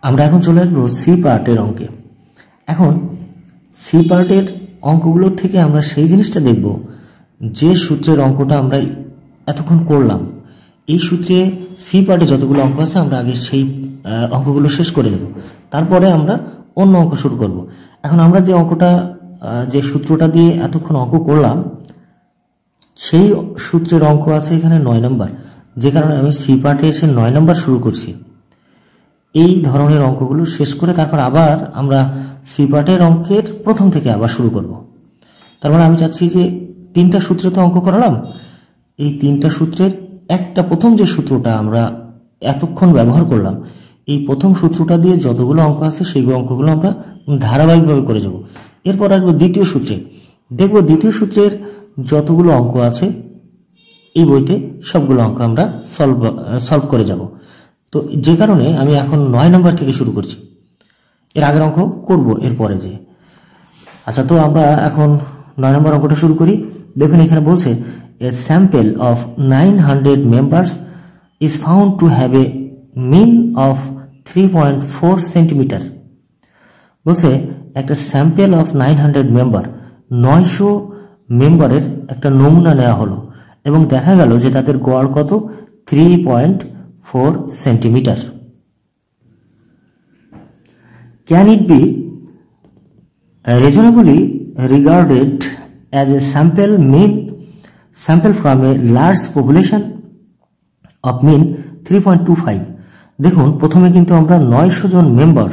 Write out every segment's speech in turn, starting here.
আমরা এখন চলে আসবো সি পার্টের অঙ্কে। এখন সি পার্টের অঙ্কগুলোর থেকে আমরা সেই জিনিসটা দেখব যে সূত্রের অঙ্কটা আমরা এতক্ষণ করলাম। এই সূত্রে সি পার্টে যতগুলো অঙ্ক আছে আমরা আগে সেই অঙ্কগুলো শেষ করে নেব, তারপরে আমরা অন্য অঙ্ক শুরু করব। এখন আমরা যে অঙ্কটা যে সূত্রটা দিয়ে এতক্ষণ অঙ্ক করলাম সেই সূত্রের অঙ্ক আছে এখানে 9 নম্বর, যে কারণে আমি সি পার্টে এসে 9 নম্বর শুরু করছি। এই ধরনের অঙ্কগুলো শেষ করে তারপর আবার আমরা সি পার্টের অঙ্কের প্রথম থেকে আবার শুরু করব। তার মানে আমি চাচ্ছি যে 3টা সূত্রে তো অঙ্ক করালাম, এই 3টা সূত্রের একটা প্রথম যে সূত্রটা আমরা এতক্ষণ ব্যবহার করলাম, এই প্রথম সূত্রটা দিয়ে যতগুলো অঙ্ক আছে সেই অঙ্কগুলো আমরা ধারাবাহিকভাবে করে যাব। এরপর আসবো দ্বিতীয় সূত্রে, দেখব দ্বিতীয় সূত্রের যতগুলো অঙ্ক আছে এই বইতে সবগুলো অঙ্ক আমরা সলভ করে যাব। তো যে কারণে আমি এখন 9 নম্বর থেকে শুরু করছি, এর আগের অঙ্ক করব এরপরে যে। আচ্ছা, তো আমরা এখন 9 নম্বর অঙ্কটা শুরু করি। দেখুন এখানে বলছে a sample of 900 members is found to have a mean of 3.4 centimetre. বলছে একটা স্যাম্পেল অফ 900 মেম্বার, 900 মেম্বারের একটা নমুনা নেওয়া হলো এবং দেখা গেল যে তাদের গড় কত 3.4 centimetre. Can it be reasonably regarded as a sample from a large population of mean 3.25? দেখুন প্রথমে কিন্তু আমরা 900 জন মেম্বার,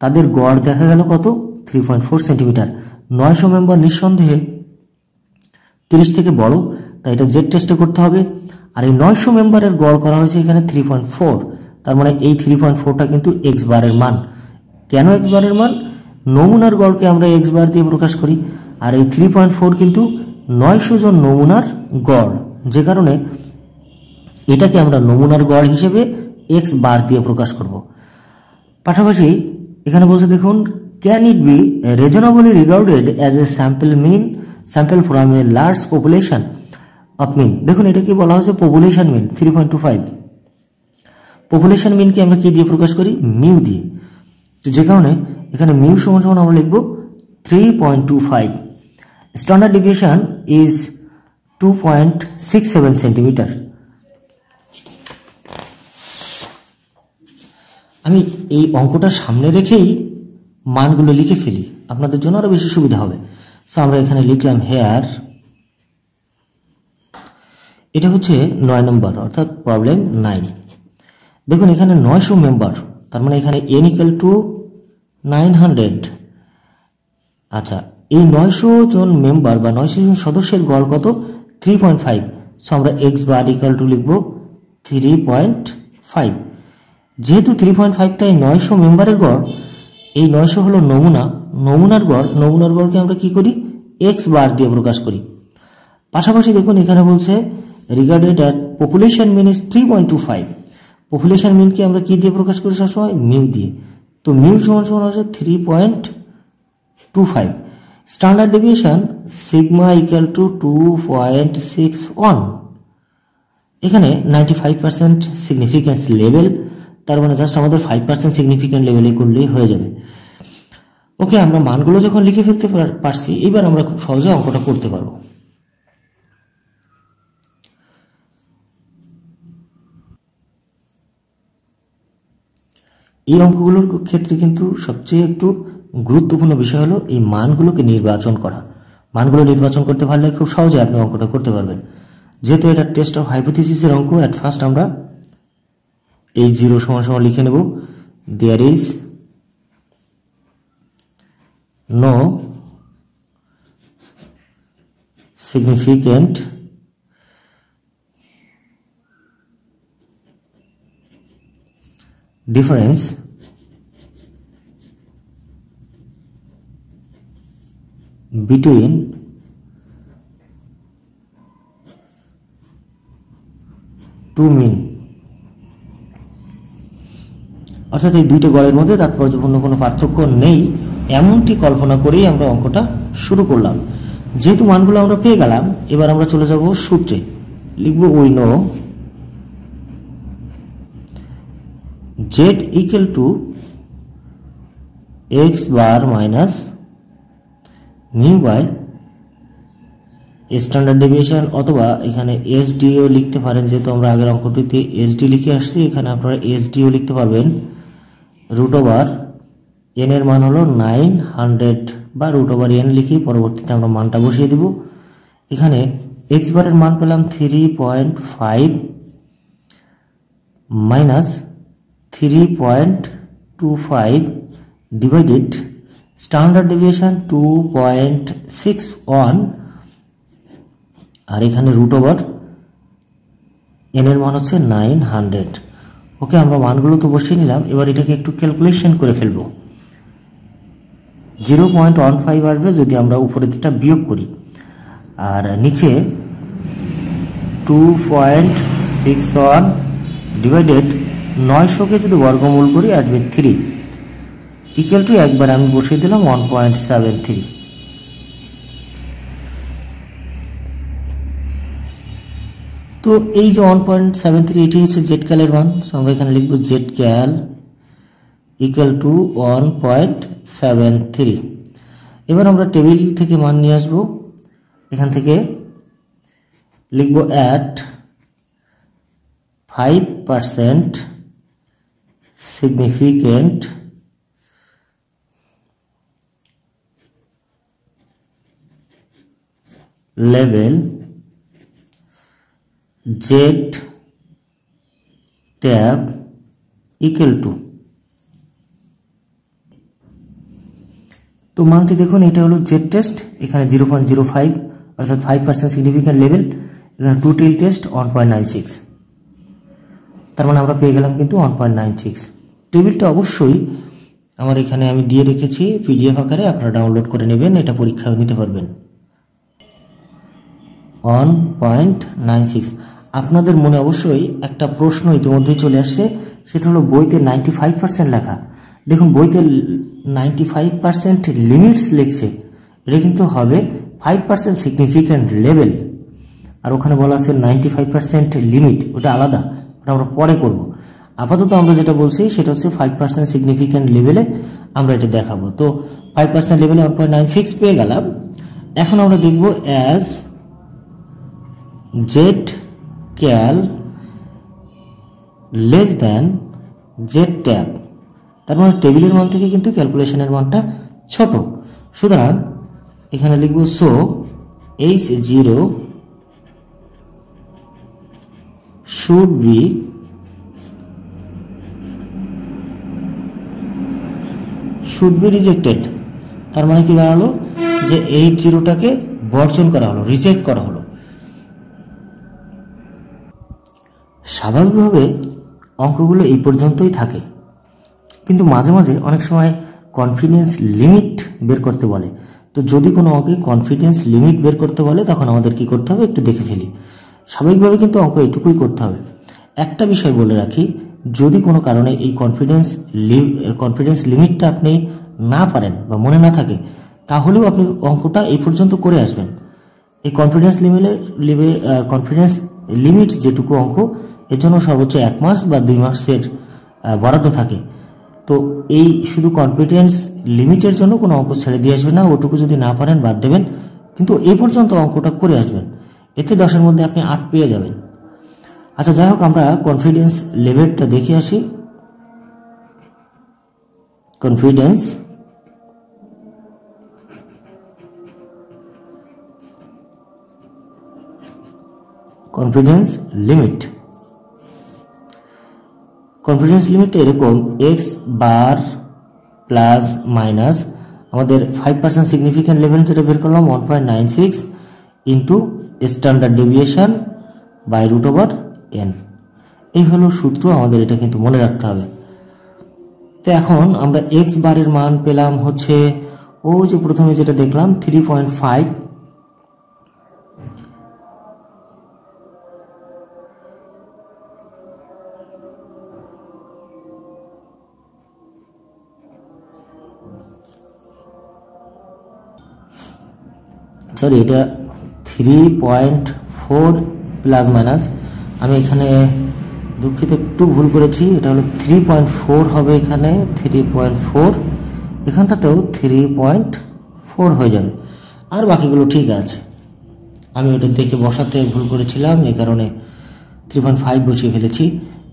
তাদের গড় দেখা গেল কত 3.4 সেন্টিমিটার। 900 মেম্বার নিঃসন্দেহে 30 থেকে বড়, তাই এটা জেড টেস্টে করতে হবে। আর এই 900 মেম্বারের গড় করা হয়েছে এখানে 3.4, তার মানে এই 3.4টা কিন্তু এক্স বারের মান। কেন এক্স বারের মান? নমুনার গড়কে আমরা এক্স বার দিয়ে প্রকাশ করি, আর এই 3.4 কিন্তু 900 জন নমুনার গড়, যে কারণে এটাকে আমরা নমুনার গড় হিসেবে এক্স বার দিয়ে প্রকাশ করব। পাশাপাশি এখানে বলছে দেখুন can it be reasonably regarded as a sample from a large population of mean. দেখুন এটা কি বলা হচ্ছে পপুলেশন মিন 3.25। পপুলেশন মিনকে আমরা কি দিয়ে প্রকাশ করি? মিউ দিয়ে। তো যে কারণে এখানে মিউ সমান সমান আমরা লিখব 3.25। Standard deviation is 2.67 centimetre. আমি এই অঙ্কটা সামনে রেখেই মানগুলো লিখে ফেলি, আপনাদের জন্য আরো বেশি সুবিধা হবে। সো আমরা এখানে লিখলাম হেয়ার, এটা হচ্ছে 9 নম্বর অর্থাৎ প্রবলেম 9। দেখুন এখানে 900 মেম্বার, তার মানে এখানে n ইকুয়াল টু 900। আচ্ছা, এই 900 জন মেম্বার বা 900 জন সদস্যের গড় কত 3.5। সো আমরা এক্স বার ইকুয়াল টু লিখব 3.5। যেহেতু 3.5টাই 900 মেম্বারের গড়, এই 900 হলো নমুনার গড়কে আমরা কি করি? এক্স বার দিয়ে প্রকাশ করি। পাশাপাশি দেখুন এখানে বলছে regarded at population mean is 3.25। Population মিনকে আমরা কি দিয়ে প্রকাশ করি সবসময়? মিউ দিয়ে। তো মিউ সমান সমান হচ্ছে 3.25। Standard deviation sigma equal to 2.61। এখানে 95% সিগনিফিক্যান্স লেভেল, তার মানে জাস্ট আমাদের 5% সিগনিফিক্যান্ট লেভেলে করলেই হয়ে যাবে। ওকে, আমরা মানগুলো যখন লিখে ফেলতে পারছি, এবার আমরা খুব সহজে অঙ্কটা করতে পারবো। এই অঙ্কগুলোর ক্ষেত্রে কিন্তু সবচেয়ে একটু গুরুত্বপূর্ণ বিষয় হলো এই মানগুলোকে নির্বাচন করা। মানগুলো নির্বাচন করতে পারলে খুব সহজে আপনি অঙ্কটা করতে পারবেন। যেহেতু এটা টেস্ট অফ হাইপোথিসিসের অঙ্ক, অ্যাট ফার্স্ট আমরা এই 0 সমান সমান লিখে নেব there is no significant difference between two mean। অর্থাৎ এই দুইটা গড়ের মধ্যে তাৎপর্যপূর্ণ কোনো পার্থক্য নেই, এমনটি কল্পনা করেই আমরা অঙ্কটা শুরু করলাম। যেহেতু মানগুলো আমরা পেয়ে গেলাম, এবার আমরা চলে যাব সূত্রে। লিখব we know z equal to x bar minus mu by standard deviation, অথবা এখানে এসডিও লিখতে পারেন, যেহেতু আমরা আগের অঙ্কটিতে এসডি লিখে আসছি, এখানে আপনারা এসডিও লিখতে পারবেন। রুট ওভার এন এর মান হলো 900 বা রুট ওভার এন লিখে পরবর্তীতে আমরা মানটা বসিয়ে দেব। এখানে এক্স বারের মান পেলাম 3.5 মাইনাস 3.25 ডিভাইডেড স্ট্যান্ডার্ড ডেভিয়েশন 2.61, আর এখানে রুট ওভার এন এর মান হচ্ছে 900। ওকে, আমরা মানগুলো তো বসিয়ে নিলাম, এবার এটাকে একটু ক্যালকুলেশন করে ফেলবো। 0.15 আসবে যদি আমরা উপরের দিকটা বিয়োগ করি, আর নিচে 2.61 ডিভাইডেড 900কে যদি বর্গমূল করি আসবে 3 ইকুয়াল টু, একবার আমি বসিয়ে দিলাম 1.73। তো এই যে 1.73 এটি হচ্ছে জেড ক্যালের মান, আমরা এখানে লিখব জেড ক্যাল ইকুয়াল টু 1.73। এবার আমরা টেবিল থেকে মান নিয়ে আসব, এখান থেকে লিখব at 5% significant level Z tab equal to, তো মানটি দেখুন, এটা হলো জেড টেস্ট, এখানে 0.05 অর্থাৎ 5% সিগনিফিক্যান্ট লেভেল, এখানে টোটাল টেস্ট 1.96, তার মানে আমরা পেয়ে গেলাম কিন্তু 1.96। টেবিলটা অবশ্যই আমার এখানে আমি দিয়ে রেখেছি পিডিএফ আকারে, আপনারা ডাউনলোড করে নেবেন, এটা পরীক্ষাও নিতে পারবেন। 1.96। আপনাদের মনে অবশ্যই একটা প্রশ্ন ইতিমধ্যেই চলে আসছে, সেটা হলো বইতে 95% লেখা। দেখুন, বইতে 95% লিমিটস লিখছে, এটা কিন্তু হবে 5% সিগনিফিক্যান্ট লেভেল, আর ওখানে বলা আছে 95% লিমিট, ওটা আলাদা, ওটা আমরা পরে করব। আপাতত আমরা যেটা বলছি সেটা হচ্ছে 5% সিগনিফিক্যান্ট লেভেলে আমরা এটা দেখাবো। তো 5% লেভেলে 1.96 পেয়ে গেলাম। এখন আমরা দেখব অ্যাজ জেড ক্যাল লেস দ্যান জেড ট্যাব, তার মানে টেবিলের মান থেকে কিন্তু ক্যালকুলেশনের মানটা ছোট, সুতরাং এখানে লিখব so H0 should be rejected. তার মানে কি দাঁড়ালো যে H0টাকে বর্জন করা হলো, রিজেক্ট করা হলো। স্বাভাবিকভাবে অঙ্কগুলো এই পর্যন্তই থাকে, কিন্তু মাঝে মাঝে অনেক সময় কনফিডেন্স লিমিট বের করতে বলে। তো যদি কোনো অঙ্কে কনফিডেন্স লিমিট বের করতে বলে তখন আমাদের কি করতে হবে একটু দেখে ফেলি। স্বাভাবিকভাবে কিন্তু অঙ্ক এটুকুই করতে হবে। একটা বিষয় বলে রাখি, যদি কোনো কারণে এই কনফিডেন্স লিমিটটা আপনি না পারেন বা মনে না থাকে, তাহলেও আপনি অঙ্কটা এই পর্যন্ত করে আসবেন। এই কনফিডেন্স লিমিট যেটুকু অঙ্ক, এর জন্য সর্বোচ্চ 1 মাস বা 2 মাসের বরাদ্দ থাকে। তো এই শুধু কনফিডেন্স লিমিটের জন্য কোনো অঙ্ক ছেড়ে দিয়ে আসবেন না, ওটুকু যদি না পারেন বাদ দেবেন, কিন্তু এই পর্যন্ত অঙ্কটা করে আসবেন, এতে 10-এর মধ্যে আপনি 8 পেয়ে যাবেন। আচ্ছা, যাই হোক, আমরা কনফিডেন্স লেভেলটা দেখে আসি। কনফিডেন্স লিমিট, কনফিডেন্স লিমিট এরকম এক্স বার প্লাস মাইনাস আমাদের 5% সিগনিফিক্যান্ট লেভেল যেটা বের করলাম 1.96 into standard deviation by root over n, এই হলো সূত্র। আমাদের এটা কিন্তু মনে রাখতে হবে। তো এখন আমরা এক্স বারের মান পেলাম হচ্ছে ও যে প্রথমে যেটা দেখলাম 3.5, সরি এটা 3.4 প্লাস মাইনাস, আমি এখানে দুঃখিত, একটু ভুল করেছি, এটা হলো 3.4 হবে এখানে, 3.4, এখানটাতেও 3.4 হয়ে যাবে, আর বাকিগুলো ঠিক আছে। আমি ওটা দেখে বসাতে ভুল করেছিলাম, এই কারণে 3.5 বসিয়ে ফেলেছি।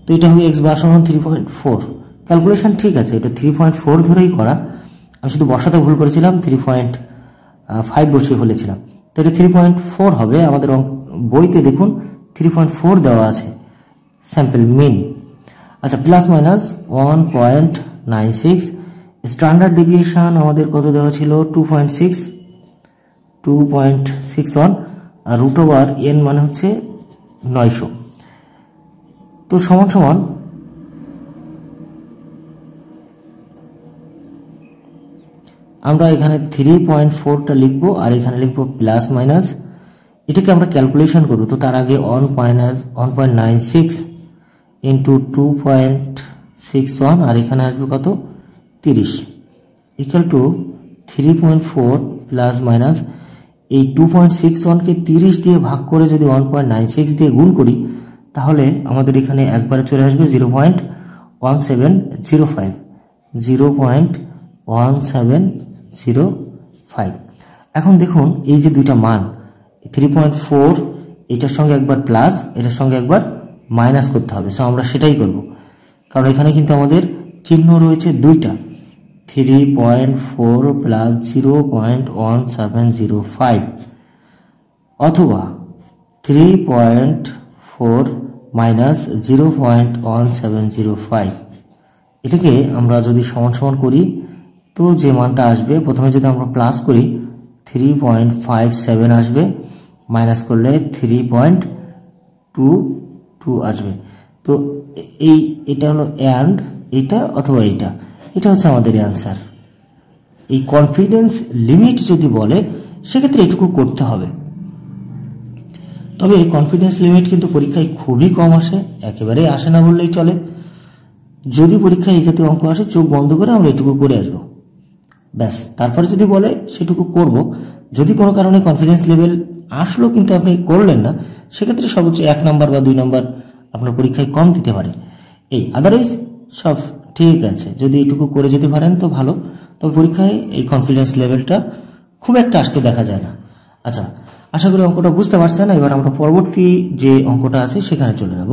তো এটা হবে এক্স বার সমান 3.4, ক্যালকুলেশন ঠিক আছে, এটা 3.4 ধরেই করা, আমি শুধু বসাতে ভুল করেছিলাম, 3.5 বসিয়ে ফেলেছিলাম। তো এটা 3.4 হবে, আমাদের বইতে দেখুন 3.4 দেওয়া আছে স্যাম্পল মিন। আচ্ছা, প্লাস মাইনাস 1.96, স্ট্যান্ডার্ড ডেভিয়েশন আমাদের কত দেওয়া ছিল, 2.61, আর রুট ওভার এন মানে হচ্ছে 900। তো সমান সমান আমরা এখানে 3.4টা লিখবো, আর এখানে লিখবো প্লাস মাইনাস, এটাকে আমরা ক্যালকুলেশন করব। তো তার আগে 1.96 ইন্টু 2.61, আর এখানে আসবে কত, 30, ইকুয়াল টু 3.4 প্লাস মাইনাস এই 2.61কে 30 দিয়ে ভাগ করে যদি 1.96 দিয়ে গুণ করি, তাহলে আমাদের এখানে একবারে চলে আসবে 0.1705, 0.1705। এখন দেখুন এই যে দুইটা মান 3.4, এটার সঙ্গে একবার প্লাস, এটার সঙ্গে একবার মাইনাস করতে হবে। সো আমরা সেটাই করব, কারণ এখানে কিন্তু আমাদের চিহ্ন রয়েছে দুইটা, 3.4 প্লাস 0.1705 অথবা 3.4 মাইনাস 0.1705। এটাকে আমরা যদি সমান সমান করি, তো যে মানটা আসবে, প্রথমে যদি আমরা প্লাস করি 3.57 আসবে, মাইনাস করলে 3.22 আসবে। তো এটা হলো অ্যান্ড এটা অথবা এটা হচ্ছে আমাদের অ্যান্সার। এই কনফিডেন্স লিমিট যদি বলে, সেক্ষেত্রে এটুকু করতে হবে। তবে এই কনফিডেন্স লিমিট কিন্তু পরীক্ষায় খুবই কম আসে, একেবারে আসে না বললেই চলে। যদি পরীক্ষায় এই জাতীয় অঙ্ক আসে, চোখ বন্ধ করে আমরা এটুকু করে আসবো, ব্যাস। তারপরে যদি বলে সেটুকু করব। যদি কোনো কারণে কনফিডেন্স লেভেল আসলো কিন্তু আপনি করলেন না, সেক্ষেত্রে সর্বোচ্চ 1 নাম্বার বা 2 নাম্বার আপনার পরীক্ষায় কম দিতে পারে। আদারওয়াইজ সব ঠিক আছে, যদি এটুকু করে যেতে পারেন তো ভালো, তবে পরীক্ষায় এই কনফিডেন্স লেভেলটা খুব একটা আসতে দেখা যায় না। আচ্ছা, আশা করি অঙ্কটা বুঝতে পারছেন। এবার আমরা পরবর্তী যে অঙ্কটা আছে সেখানে চলে যাব।